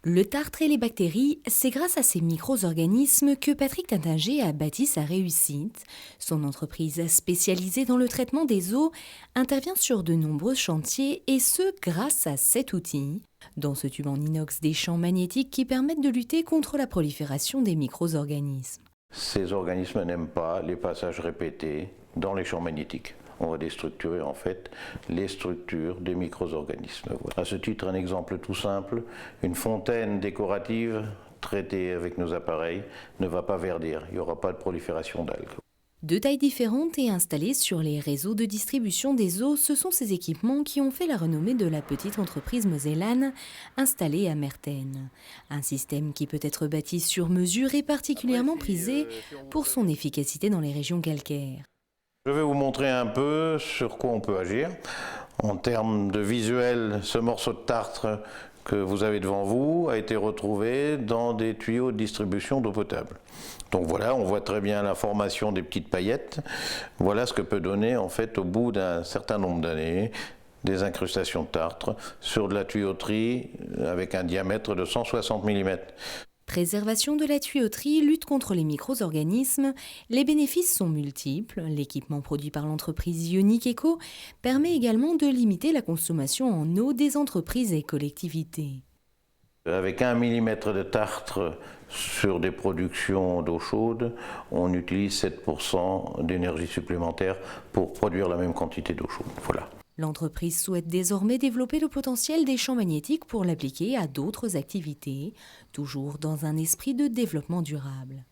Le tartre et les bactéries, c'est grâce à ces micro-organismes que Patrick Tattinger a bâti sa réussite. Son entreprise spécialisée dans le traitement des eaux intervient sur de nombreux chantiers et ce grâce à cet outil. Dans ce tube en inox, des champs magnétiques qui permettent de lutter contre la prolifération des micro-organismes. Ces organismes n'aiment pas les passages répétés dans les champs magnétiques. On va déstructurer en fait les structures des micro-organismes. À ce titre, un exemple tout simple, une fontaine décorative traitée avec nos appareils ne va pas verdir, il n'y aura pas de prolifération d'algues. De tailles différentes et installés sur les réseaux de distribution des eaux, ce sont ces équipements qui ont fait la renommée de la petite entreprise mosellane installée à Merten. Un système qui peut être bâti sur mesure et particulièrement prisé pour son efficacité dans les régions calcaires. Je vais vous montrer un peu sur quoi on peut agir. En termes de visuel, ce morceau de tartre que vous avez devant vous a été retrouvé dans des tuyaux de distribution d'eau potable. Donc voilà, on voit très bien la formation des petites paillettes. Voilà ce que peut donner en fait au bout d'un certain nombre d'années des incrustations de tartre sur de la tuyauterie avec un diamètre de 160 mm. Préservation de la tuyauterie, lutte contre les micro-organismes, les bénéfices sont multiples. L'équipement produit par l'entreprise Ionic Eco permet également de limiter la consommation en eau des entreprises et collectivités. Avec 1 mm de tartre sur des productions d'eau chaude, on utilise 7% d'énergie supplémentaire pour produire la même quantité d'eau chaude. Voilà. L'entreprise souhaite désormais développer le potentiel des champs magnétiques pour l'appliquer à d'autres activités, toujours dans un esprit de développement durable.